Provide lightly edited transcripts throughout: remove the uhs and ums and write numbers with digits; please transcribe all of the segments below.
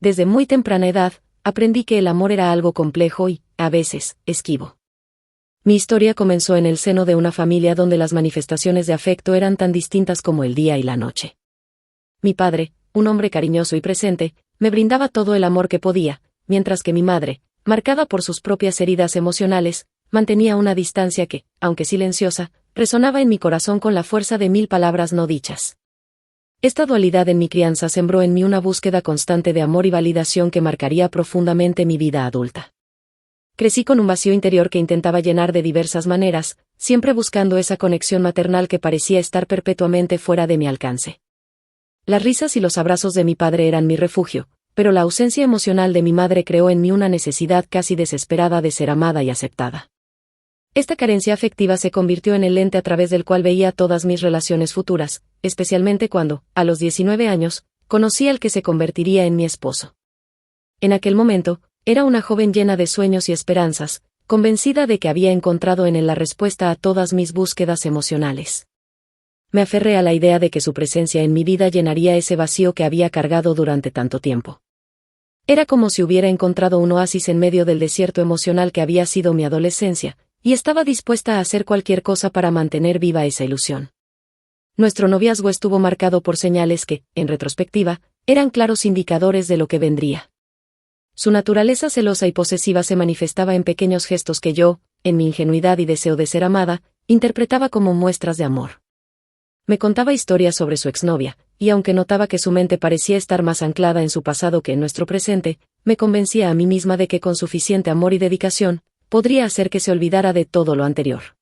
Desde muy temprana edad, aprendí que el amor era algo complejo y, a veces, esquivo. Mi historia comenzó en el seno de una familia donde las manifestaciones de afecto eran tan distintas como el día y la noche. Mi padre, un hombre cariñoso y presente, me brindaba todo el amor que podía, mientras que mi madre, marcada por sus propias heridas emocionales, mantenía una distancia que, aunque silenciosa, resonaba en mi corazón con la fuerza de 1000 palabras no dichas. Esta dualidad en mi crianza sembró en mí una búsqueda constante de amor y validación que marcaría profundamente mi vida adulta. Crecí con un vacío interior que intentaba llenar de diversas maneras, siempre buscando esa conexión maternal que parecía estar perpetuamente fuera de mi alcance. Las risas y los abrazos de mi padre eran mi refugio, pero la ausencia emocional de mi madre creó en mí una necesidad casi desesperada de ser amada y aceptada. Esta carencia afectiva se convirtió en el lente a través del cual veía todas mis relaciones futuras, especialmente cuando, a los 19 años, conocí al que se convertiría en mi esposo. En aquel momento, era una joven llena de sueños y esperanzas, convencida de que había encontrado en él la respuesta a todas mis búsquedas emocionales. Me aferré a la idea de que su presencia en mi vida llenaría ese vacío que había cargado durante tanto tiempo. Era como si hubiera encontrado un oasis en medio del desierto emocional que había sido mi adolescencia, y estaba dispuesta a hacer cualquier cosa para mantener viva esa ilusión. Nuestro noviazgo estuvo marcado por señales que, en retrospectiva, eran claros indicadores de lo que vendría. Su naturaleza celosa y posesiva se manifestaba en pequeños gestos que yo, en mi ingenuidad y deseo de ser amada, interpretaba como muestras de amor. Me contaba historias sobre su exnovia, y aunque notaba que su mente parecía estar más anclada en su pasado que en nuestro presente, me convencía a mí misma de que con suficiente amor y dedicación, podría hacer que se olvidara de todo lo anterior.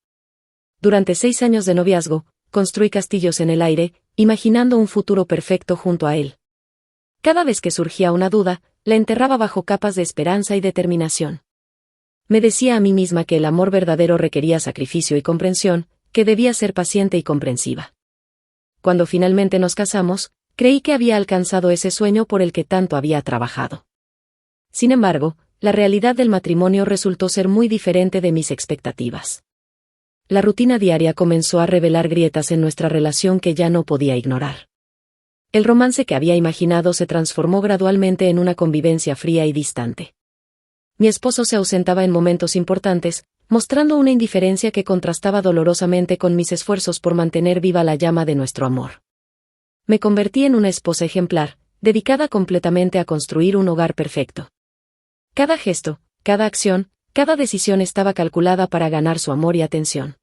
Durante 6 años de noviazgo, construí castillos en el aire, imaginando un futuro perfecto junto a él. Cada vez que surgía una duda, la enterraba bajo capas de esperanza y determinación. Me decía a mí misma que el amor verdadero requería sacrificio y comprensión, que debía ser paciente y comprensiva. Cuando finalmente nos casamos, creí que había alcanzado ese sueño por el que tanto había trabajado. Sin embargo, la realidad del matrimonio resultó ser muy diferente de mis expectativas. La rutina diaria comenzó a revelar grietas en nuestra relación que ya no podía ignorar. El romance que había imaginado se transformó gradualmente en una convivencia fría y distante. Mi esposo se ausentaba en momentos importantes, mostrando una indiferencia que contrastaba dolorosamente con mis esfuerzos por mantener viva la llama de nuestro amor. Me convertí en una esposa ejemplar, dedicada completamente a construir un hogar perfecto. Cada gesto, cada acción, cada decisión estaba calculada para ganar su amor y atención.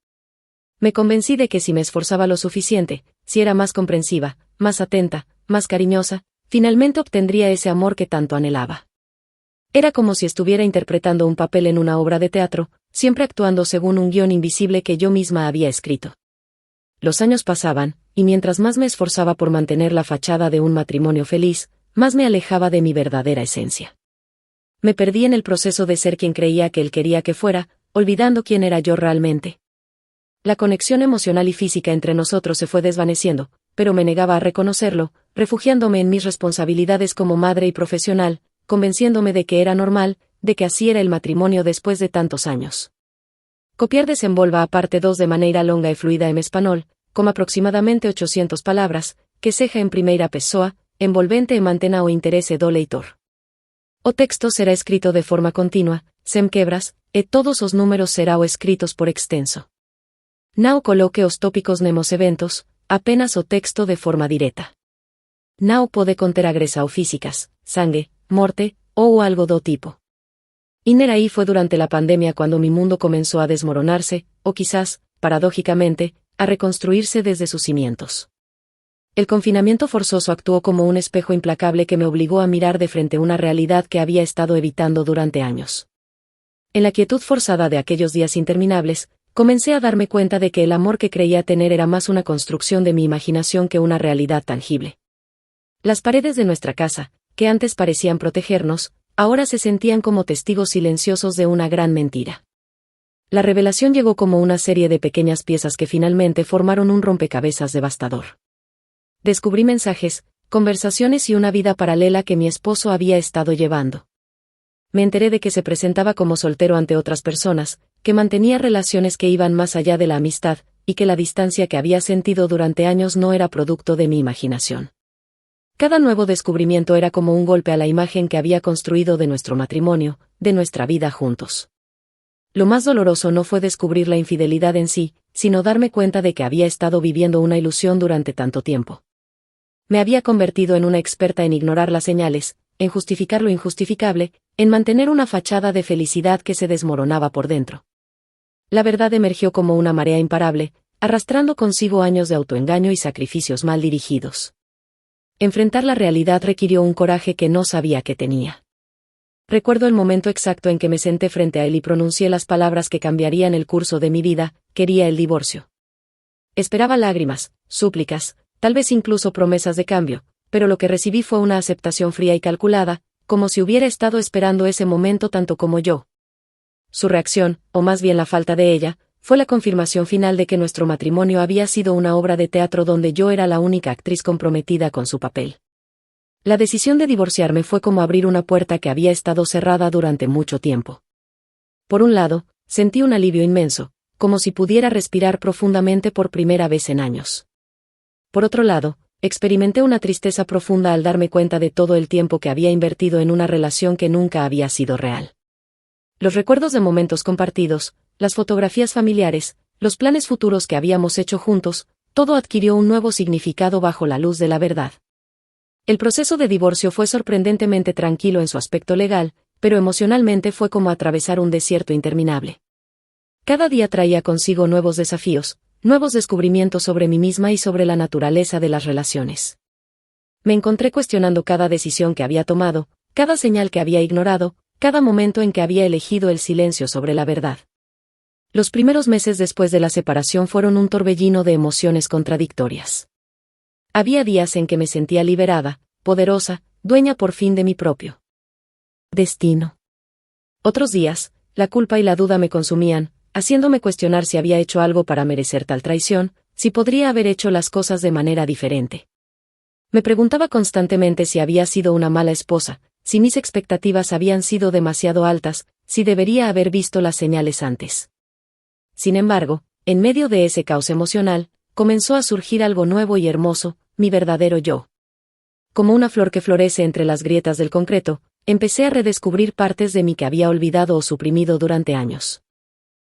Me convencí de que si me esforzaba lo suficiente, si era más comprensiva, más atenta, más cariñosa, finalmente obtendría ese amor que tanto anhelaba. Era como si estuviera interpretando un papel en una obra de teatro, siempre actuando según un guión invisible que yo misma había escrito. Los años pasaban, y mientras más me esforzaba por mantener la fachada de un matrimonio feliz, más me alejaba de mi verdadera esencia. Me perdí en el proceso de ser quien creía que él quería que fuera, olvidando quién era yo realmente. La conexión emocional y física entre nosotros se fue desvaneciendo, pero me negaba a reconocerlo, refugiándome en mis responsabilidades como madre y profesional, convenciéndome de que era normal, de que así era el matrimonio después de tantos años. Copiar desenvolva a parte 2 de maneira longa e fluida en español, como aproximadamente 800 palabras, que seja en primeira pessoa, envolvente e mantena o interese do leitor. O texto será escrito de forma continua, sem quebras, e todos os números será o escritos por extenso. Não coloque os tópicos nemos eventos, apenas o texto de forma direta. Não pode conter agresa ou físicas, sangue, morte, ou algo do tipo. Ahí fue durante la pandemia cuando mi mundo comenzó a desmoronarse, o quizás, paradójicamente, a reconstruirse desde sus cimientos. El confinamiento forzoso actuó como un espejo implacable que me obligó a mirar de frente una realidad que había estado evitando durante años. En la quietud forzada de aquellos días interminables, comencé a darme cuenta de que el amor que creía tener era más una construcción de mi imaginación que una realidad tangible. Las paredes de nuestra casa, que antes parecían protegernos, ahora se sentían como testigos silenciosos de una gran mentira. La revelación llegó como una serie de pequeñas piezas que finalmente formaron un rompecabezas devastador. Descubrí mensajes, conversaciones y una vida paralela que mi esposo había estado llevando. Me enteré de que se presentaba como soltero ante otras personas, que mantenía relaciones que iban más allá de la amistad, y que la distancia que había sentido durante años no era producto de mi imaginación. Cada nuevo descubrimiento era como un golpe a la imagen que había construido de nuestro matrimonio, de nuestra vida juntos. Lo más doloroso no fue descubrir la infidelidad en sí, sino darme cuenta de que había estado viviendo una ilusión durante tanto tiempo. Me había convertido en una experta en ignorar las señales, en justificar lo injustificable, en mantener una fachada de felicidad que se desmoronaba por dentro. La verdad emergió como una marea imparable, arrastrando consigo años de autoengaño y sacrificios mal dirigidos. Enfrentar la realidad requirió un coraje que no sabía que tenía. Recuerdo el momento exacto en que me senté frente a él y pronuncié las palabras que cambiarían el curso de mi vida: quería el divorcio. Esperaba lágrimas, súplicas, tal vez incluso promesas de cambio, pero lo que recibí fue una aceptación fría y calculada, como si hubiera estado esperando ese momento tanto como yo. Su reacción, o más bien la falta de ella, fue la confirmación final de que nuestro matrimonio había sido una obra de teatro donde yo era la única actriz comprometida con su papel. La decisión de divorciarme fue como abrir una puerta que había estado cerrada durante mucho tiempo. Por un lado, sentí un alivio inmenso, como si pudiera respirar profundamente por primera vez en años. Por otro lado, experimenté una tristeza profunda al darme cuenta de todo el tiempo que había invertido en una relación que nunca había sido real. Los recuerdos de momentos compartidos, las fotografías familiares, los planes futuros que habíamos hecho juntos, todo adquirió un nuevo significado bajo la luz de la verdad. El proceso de divorcio fue sorprendentemente tranquilo en su aspecto legal, pero emocionalmente fue como atravesar un desierto interminable. Cada día traía consigo nuevos desafíos, nuevos descubrimientos sobre mí misma y sobre la naturaleza de las relaciones. Me encontré cuestionando cada decisión que había tomado, cada señal que había ignorado, cada momento en que había elegido el silencio sobre la verdad. Los primeros meses después de la separación fueron un torbellino de emociones contradictorias. Había días en que me sentía liberada, poderosa, dueña por fin de mi propio destino. Otros días, la culpa y la duda me consumían, haciéndome cuestionar si había hecho algo para merecer tal traición, si podría haber hecho las cosas de manera diferente. Me preguntaba constantemente si había sido una mala esposa, si mis expectativas habían sido demasiado altas, si debería haber visto las señales antes. Sin embargo, en medio de ese caos emocional, comenzó a surgir algo nuevo y hermoso: mi verdadero yo. Como una flor que florece entre las grietas del concreto, empecé a redescubrir partes de mí que había olvidado o suprimido durante años.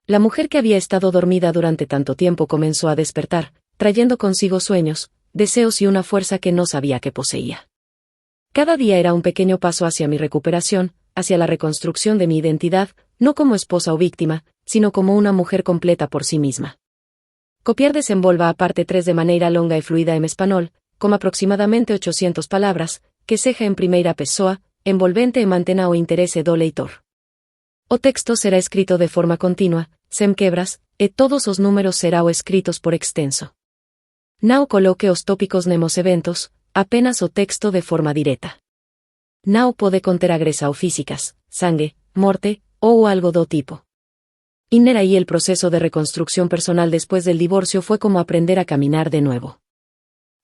La mujer que había estado dormida durante tanto tiempo comenzó a despertar, trayendo consigo sueños, deseos y una fuerza que no sabía que poseía. Cada día era un pequeño paso hacia mi recuperación, hacia la reconstrucción de mi identidad, no como esposa o víctima, sino como una mujer completa por sí misma. Copiar desenvolva aparte 3 de maneira longa e fluida en español, con aproximadamente 800 palabras, que seja en primeira pessoa, envolvente e mantena o interese do leitor. O texto será escrito de forma continua, sem quebras, e todos os números será o escritos por extenso. Não coloque os tópicos nemos eventos, apenas o texto de forma direta. Não pode conter agresa o físicas, sangue, morte, ou algo do tipo. Inner ahí el proceso de reconstrucción personal después del divorcio fue como aprender a caminar de nuevo.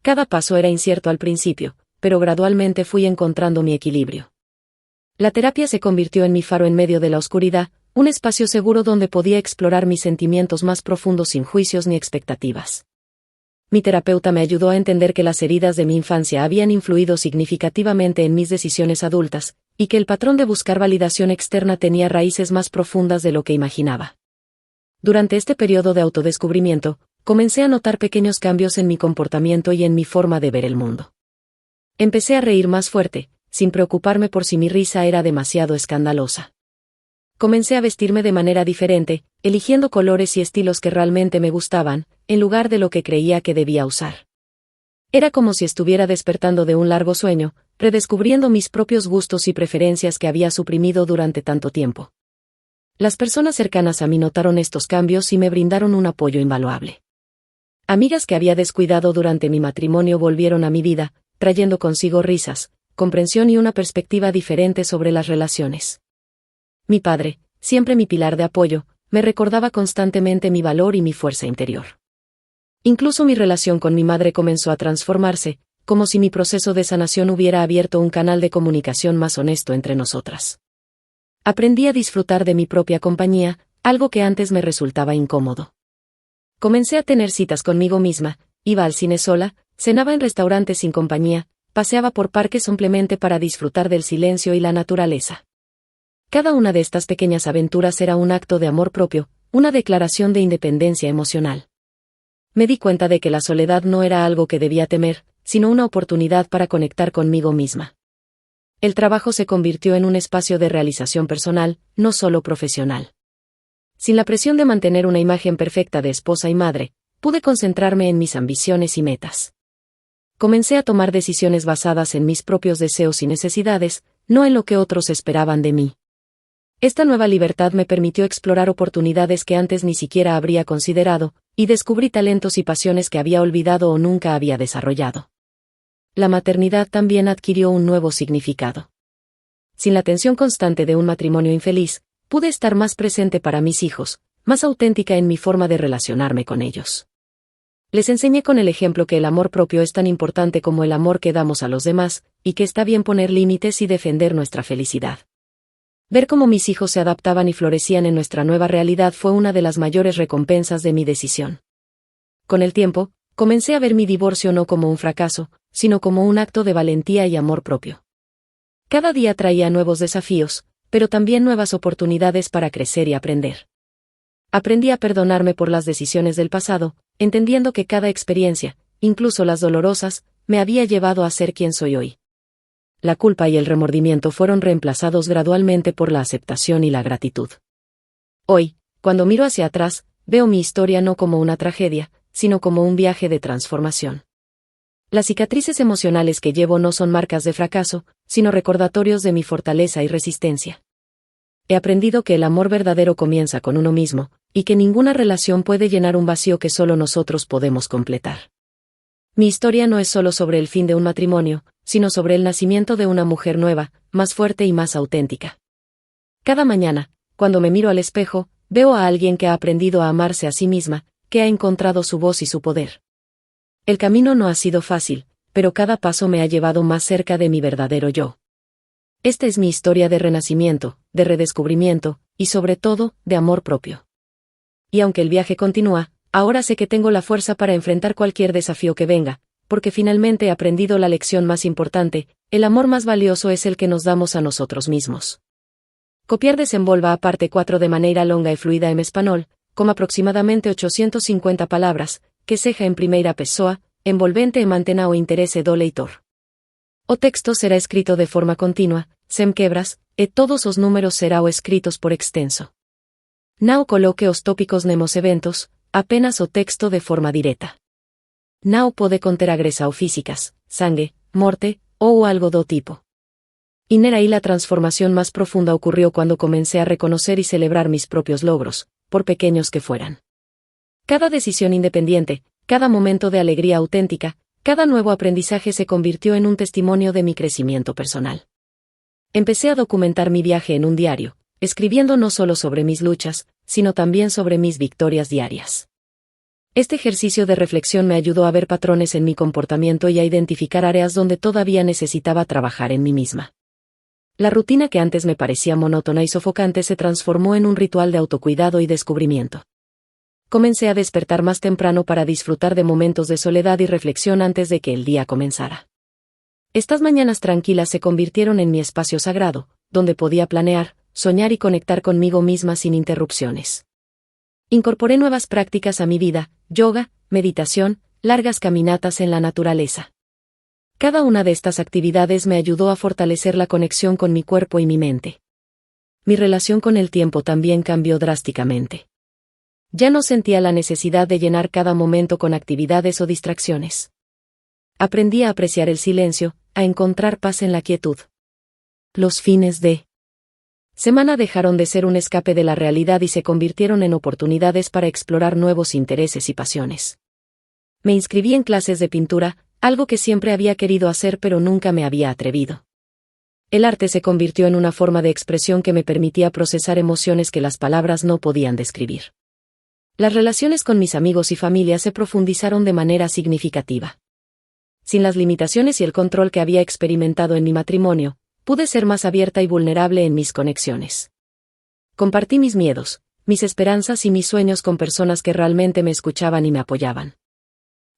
Cada paso era incierto al principio, pero gradualmente fui encontrando mi equilibrio. La terapia se convirtió en mi faro en medio de la oscuridad, un espacio seguro donde podía explorar mis sentimientos más profundos sin juicios ni expectativas. Mi terapeuta me ayudó a entender que las heridas de mi infancia habían influido significativamente en mis decisiones adultas, y que el patrón de buscar validación externa tenía raíces más profundas de lo que imaginaba. Durante este periodo de autodescubrimiento, comencé a notar pequeños cambios en mi comportamiento y en mi forma de ver el mundo. Empecé a reír más fuerte, sin preocuparme por si mi risa era demasiado escandalosa. Comencé a vestirme de manera diferente, eligiendo colores y estilos que realmente me gustaban, en lugar de lo que creía que debía usar. Era como si estuviera despertando de un largo sueño, redescubriendo mis propios gustos y preferencias que había suprimido durante tanto tiempo. Las personas cercanas a mí notaron estos cambios y me brindaron un apoyo invaluable. Amigas que había descuidado durante mi matrimonio volvieron a mi vida, trayendo consigo risas, comprensión y una perspectiva diferente sobre las relaciones. Mi padre, siempre mi pilar de apoyo, me recordaba constantemente mi valor y mi fuerza interior. Incluso mi relación con mi madre comenzó a transformarse, como si mi proceso de sanación hubiera abierto un canal de comunicación más honesto entre nosotras. Aprendí a disfrutar de mi propia compañía, algo que antes me resultaba incómodo. Comencé a tener citas conmigo misma, iba al cine sola, cenaba en restaurantes sin compañía, paseaba por parques simplemente para disfrutar del silencio y la naturaleza. Cada una de estas pequeñas aventuras era un acto de amor propio, una declaración de independencia emocional. Me di cuenta de que la soledad no era algo que debía temer, sino una oportunidad para conectar conmigo misma. El trabajo se convirtió en un espacio de realización personal, no solo profesional. Sin la presión de mantener una imagen perfecta de esposa y madre, pude concentrarme en mis ambiciones y metas. Comencé a tomar decisiones basadas en mis propios deseos y necesidades, no en lo que otros esperaban de mí. Esta nueva libertad me permitió explorar oportunidades que antes ni siquiera habría considerado, y descubrí talentos y pasiones que había olvidado o nunca había desarrollado. La maternidad también adquirió un nuevo significado. Sin la tensión constante de un matrimonio infeliz, pude estar más presente para mis hijos, más auténtica en mi forma de relacionarme con ellos. Les enseñé con el ejemplo que el amor propio es tan importante como el amor que damos a los demás, y que está bien poner límites y defender nuestra felicidad. Ver cómo mis hijos se adaptaban y florecían en nuestra nueva realidad fue una de las mayores recompensas de mi decisión. Con el tiempo, comencé a ver mi divorcio no como un fracaso, sino como un acto de valentía y amor propio. Cada día traía nuevos desafíos, pero también nuevas oportunidades para crecer y aprender. Aprendí a perdonarme por las decisiones del pasado, entendiendo que cada experiencia, incluso las dolorosas, me había llevado a ser quien soy hoy. La culpa y el remordimiento fueron reemplazados gradualmente por la aceptación y la gratitud. Hoy, cuando miro hacia atrás, veo mi historia no como una tragedia, sino como un viaje de transformación. Las cicatrices emocionales que llevo no son marcas de fracaso, sino recordatorios de mi fortaleza y resistencia. He aprendido que el amor verdadero comienza con uno mismo, y que ninguna relación puede llenar un vacío que solo nosotros podemos completar. Mi historia no es solo sobre el fin de un matrimonio, sino sobre el nacimiento de una mujer nueva, más fuerte y más auténtica. Cada mañana, cuando me miro al espejo, veo a alguien que ha aprendido a amarse a sí misma, que ha encontrado su voz y su poder. El camino no ha sido fácil, pero cada paso me ha llevado más cerca de mi verdadero yo. Esta es mi historia de renacimiento, de redescubrimiento, y sobre todo, de amor propio. Y aunque el viaje continúa, ahora sé que tengo la fuerza para enfrentar cualquier desafío que venga, porque finalmente he aprendido la lección más importante: el amor más valioso es el que nos damos a nosotros mismos. Copiar desenvolva a parte 4 de manera longa y fluida en español, con aproximadamente 850 palabras, que seja en primeira pessoa, envolvente e mantena o interese do leitor. O texto será escrito de forma continua, sem quebras, e todos os números será o escritos por extenso. Não coloque os tópicos nemos eventos, apenas o texto de forma direta. Não pode conter agresa ou físicas, sangue, morte, ou algo do tipo. Ahí la transformación más profunda ocurrió cuando comencé a reconocer y celebrar mis propios logros, por pequeños que fueran. Cada decisión independiente, cada momento de alegría auténtica, cada nuevo aprendizaje se convirtió en un testimonio de mi crecimiento personal. Empecé a documentar mi viaje en un diario, escribiendo no solo sobre mis luchas, sino también sobre mis victorias diarias. Este ejercicio de reflexión me ayudó a ver patrones en mi comportamiento y a identificar áreas donde todavía necesitaba trabajar en mí misma. La rutina que antes me parecía monótona y sofocante se transformó en un ritual de autocuidado y descubrimiento. Comencé a despertar más temprano para disfrutar de momentos de soledad y reflexión antes de que el día comenzara. Estas mañanas tranquilas se convirtieron en mi espacio sagrado, donde podía planear, soñar y conectar conmigo misma sin interrupciones. Incorporé nuevas prácticas a mi vida: yoga, meditación, largas caminatas en la naturaleza. Cada una de estas actividades me ayudó a fortalecer la conexión con mi cuerpo y mi mente. Mi relación con el tiempo también cambió drásticamente. Ya no sentía la necesidad de llenar cada momento con actividades o distracciones. Aprendí a apreciar el silencio, a encontrar paz en la quietud. Los fines de semana dejaron de ser un escape de la realidad y se convirtieron en oportunidades para explorar nuevos intereses y pasiones. Me inscribí en clases de pintura, algo que siempre había querido hacer pero nunca me había atrevido. El arte se convirtió en una forma de expresión que me permitía procesar emociones que las palabras no podían describir. Las relaciones con mis amigos y familia se profundizaron de manera significativa. Sin las limitaciones y el control que había experimentado en mi matrimonio, pude ser más abierta y vulnerable en mis conexiones. Compartí mis miedos, mis esperanzas y mis sueños con personas que realmente me escuchaban y me apoyaban.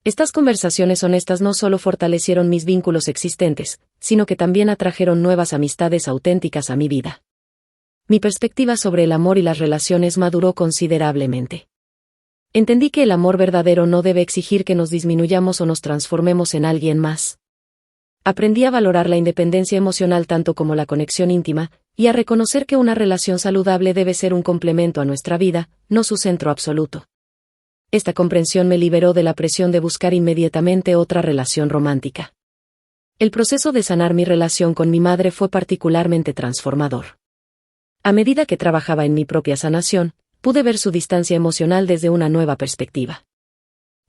Estas conversaciones honestas no solo fortalecieron mis vínculos existentes, sino que también atrajeron nuevas amistades auténticas a mi vida. Mi perspectiva sobre el amor y las relaciones maduró considerablemente. Entendí que el amor verdadero no debe exigir que nos disminuyamos o nos transformemos en alguien más. Aprendí a valorar la independencia emocional tanto como la conexión íntima, y a reconocer que una relación saludable debe ser un complemento a nuestra vida, no su centro absoluto. Esta comprensión me liberó de la presión de buscar inmediatamente otra relación romántica. El proceso de sanar mi relación con mi madre fue particularmente transformador. A medida que trabajaba en mi propia sanación, pude ver su distancia emocional desde una nueva perspectiva.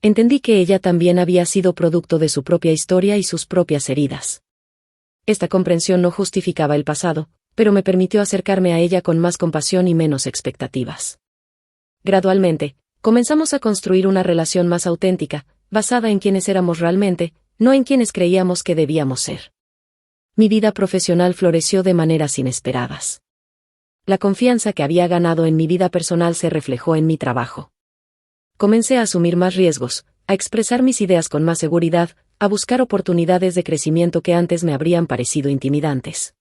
Entendí que ella también había sido producto de su propia historia y sus propias heridas. Esta comprensión no justificaba el pasado, pero me permitió acercarme a ella con más compasión y menos expectativas. Gradualmente, comenzamos a construir una relación más auténtica, basada en quienes éramos realmente, no en quienes creíamos que debíamos ser. Mi vida profesional floreció de maneras inesperadas. La confianza que había ganado en mi vida personal se reflejó en mi trabajo. Comencé a asumir más riesgos, a expresar mis ideas con más seguridad, a buscar oportunidades de crecimiento que antes me habrían parecido intimidantes.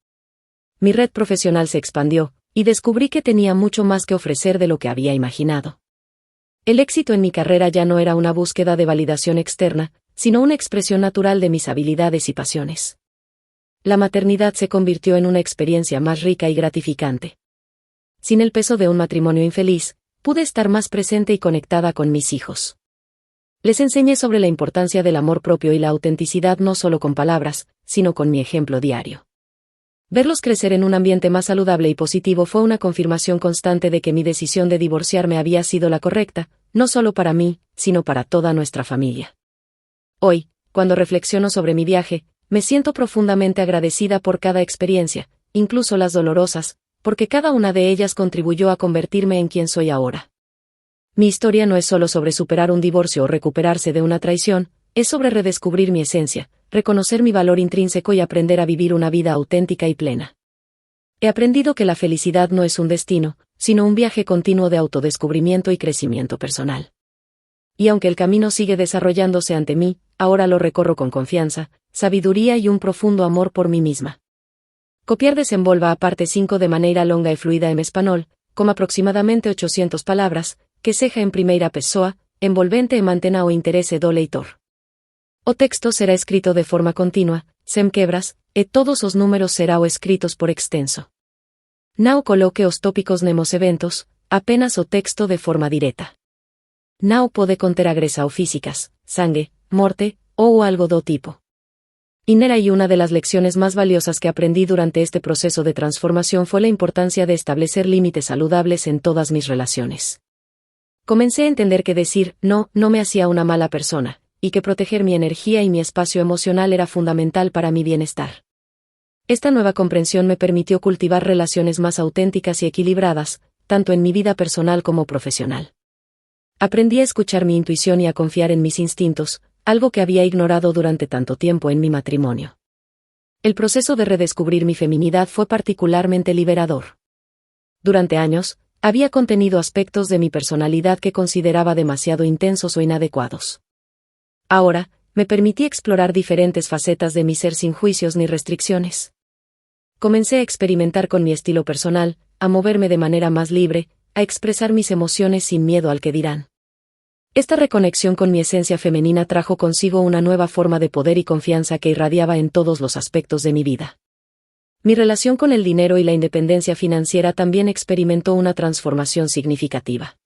Mi red profesional se expandió, y descubrí que tenía mucho más que ofrecer de lo que había imaginado. El éxito en mi carrera ya no era una búsqueda de validación externa, sino una expresión natural de mis habilidades y pasiones. La maternidad se convirtió en una experiencia más rica y gratificante. Sin el peso de un matrimonio infeliz, pude estar más presente y conectada con mis hijos. Les enseñé sobre la importancia del amor propio y la autenticidad no solo con palabras, sino con mi ejemplo diario. Verlos crecer en un ambiente más saludable y positivo fue una confirmación constante de que mi decisión de divorciarme había sido la correcta, no solo para mí, sino para toda nuestra familia. Hoy, cuando reflexiono sobre mi viaje, me siento profundamente agradecida por cada experiencia, incluso las dolorosas, porque cada una de ellas contribuyó a convertirme en quien soy ahora. Mi historia no es solo sobre superar un divorcio o recuperarse de una traición, es sobre redescubrir mi esencia, reconocer mi valor intrínseco y aprender a vivir una vida auténtica y plena. He aprendido que la felicidad no es un destino, sino un viaje continuo de autodescubrimiento y crecimiento personal. Y aunque el camino sigue desarrollándose ante mí, ahora lo recorro con confianza, sabiduría y un profundo amor por mí misma. Copiar desenvolva a parte 5 de maneira longa e fluida en español, con aproximadamente 800 palabras, que seja en primeira pessoa, envolvente e mantena o interese do leitor. O texto será escrito de forma continua, sem quebras, e todos os números será o escritos por extenso. Não coloque os tópicos nemos eventos, apenas o texto de forma direta. Não pode conter agresa o físicas, sangue, morte, ou algo do tipo. Inera y una de las lecciones más valiosas que aprendí durante este proceso de transformación fue la importancia de establecer límites saludables en todas mis relaciones. Comencé a entender que decir no me hacía una mala persona, y que proteger mi energía y mi espacio emocional era fundamental para mi bienestar. Esta nueva comprensión me permitió cultivar relaciones más auténticas y equilibradas, tanto en mi vida personal como profesional. Aprendí a escuchar mi intuición y a confiar en mis instintos, algo que había ignorado durante tanto tiempo en mi matrimonio. El proceso de redescubrir mi feminidad fue particularmente liberador. Durante años, había contenido aspectos de mi personalidad que consideraba demasiado intensos o inadecuados. Ahora, me permití explorar diferentes facetas de mi ser sin juicios ni restricciones. Comencé a experimentar con mi estilo personal, a moverme de manera más libre, a expresar mis emociones sin miedo al que dirán. Esta reconexión con mi esencia femenina trajo consigo una nueva forma de poder y confianza que irradiaba en todos los aspectos de mi vida. Mi relación con el dinero y la independencia financiera también experimentó una transformación significativa.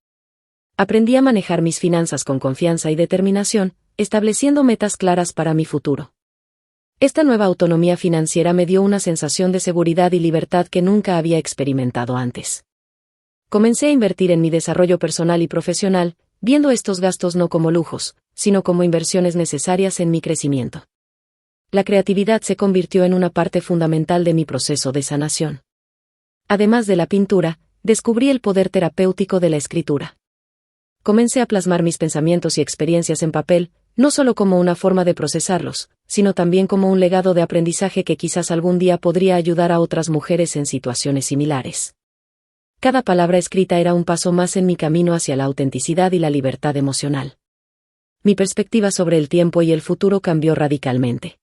Aprendí a manejar mis finanzas con confianza y determinación, estableciendo metas claras para mi futuro. Esta nueva autonomía financiera me dio una sensación de seguridad y libertad que nunca había experimentado antes. Comencé a invertir en mi desarrollo personal y profesional, viendo estos gastos no como lujos, sino como inversiones necesarias en mi crecimiento. La creatividad se convirtió en una parte fundamental de mi proceso de sanación. Además de la pintura, descubrí el poder terapéutico de la escritura. Comencé a plasmar mis pensamientos y experiencias en papel, no solo como una forma de procesarlos, sino también como un legado de aprendizaje que quizás algún día podría ayudar a otras mujeres en situaciones similares. Cada palabra escrita era un paso más en mi camino hacia la autenticidad y la libertad emocional. Mi perspectiva sobre el tiempo y el futuro cambió radicalmente.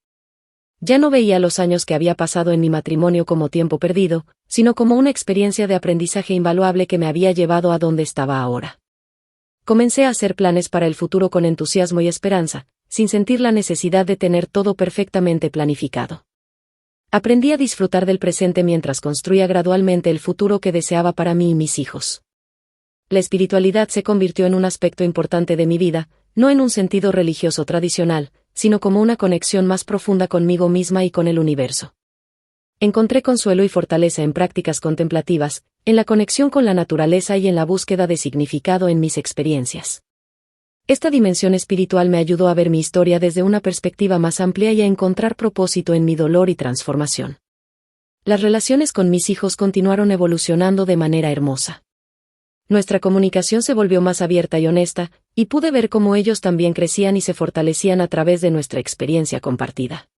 Ya no veía los años que había pasado en mi matrimonio como tiempo perdido, sino como una experiencia de aprendizaje invaluable que me había llevado a donde estaba ahora. Comencé a hacer planes para el futuro con entusiasmo y esperanza, sin sentir la necesidad de tener todo perfectamente planificado. Aprendí a disfrutar del presente mientras construía gradualmente el futuro que deseaba para mí y mis hijos. La espiritualidad se convirtió en un aspecto importante de mi vida, no en un sentido religioso tradicional, sino como una conexión más profunda conmigo misma y con el universo. Encontré consuelo y fortaleza en prácticas contemplativas, en la conexión con la naturaleza y en la búsqueda de significado en mis experiencias. Esta dimensión espiritual me ayudó a ver mi historia desde una perspectiva más amplia y a encontrar propósito en mi dolor y transformación. Las relaciones con mis hijos continuaron evolucionando de manera hermosa. Nuestra comunicación se volvió más abierta y honesta, y pude ver cómo ellos también crecían y se fortalecían a través de nuestra experiencia compartida.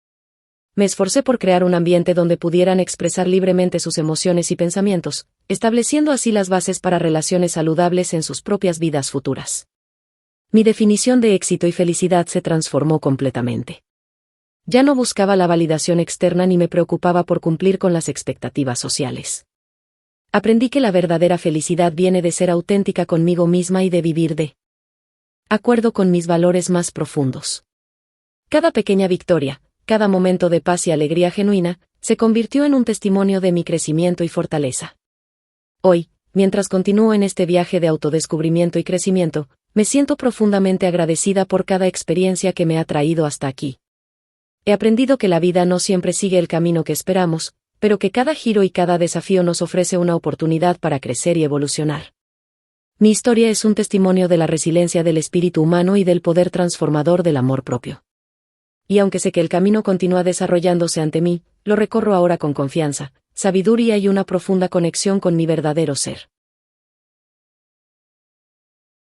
Me esforcé por crear un ambiente donde pudieran expresar libremente sus emociones y pensamientos, estableciendo así las bases para relaciones saludables en sus propias vidas futuras. Mi definición de éxito y felicidad se transformó completamente. Ya no buscaba la validación externa ni me preocupaba por cumplir con las expectativas sociales. Aprendí que la verdadera felicidad viene de ser auténtica conmigo misma y de vivir de acuerdo con mis valores más profundos. Cada pequeña victoria, cada momento de paz y alegría genuina, se convirtió en un testimonio de mi crecimiento y fortaleza. Hoy, mientras continúo en este viaje de autodescubrimiento y crecimiento, me siento profundamente agradecida por cada experiencia que me ha traído hasta aquí. He aprendido que la vida no siempre sigue el camino que esperamos, pero que cada giro y cada desafío nos ofrece una oportunidad para crecer y evolucionar. Mi historia es un testimonio de la resiliencia del espíritu humano y del poder transformador del amor propio. Y aunque sé que el camino continúa desarrollándose ante mí, lo recorro ahora con confianza, sabiduría y una profunda conexión con mi verdadero ser.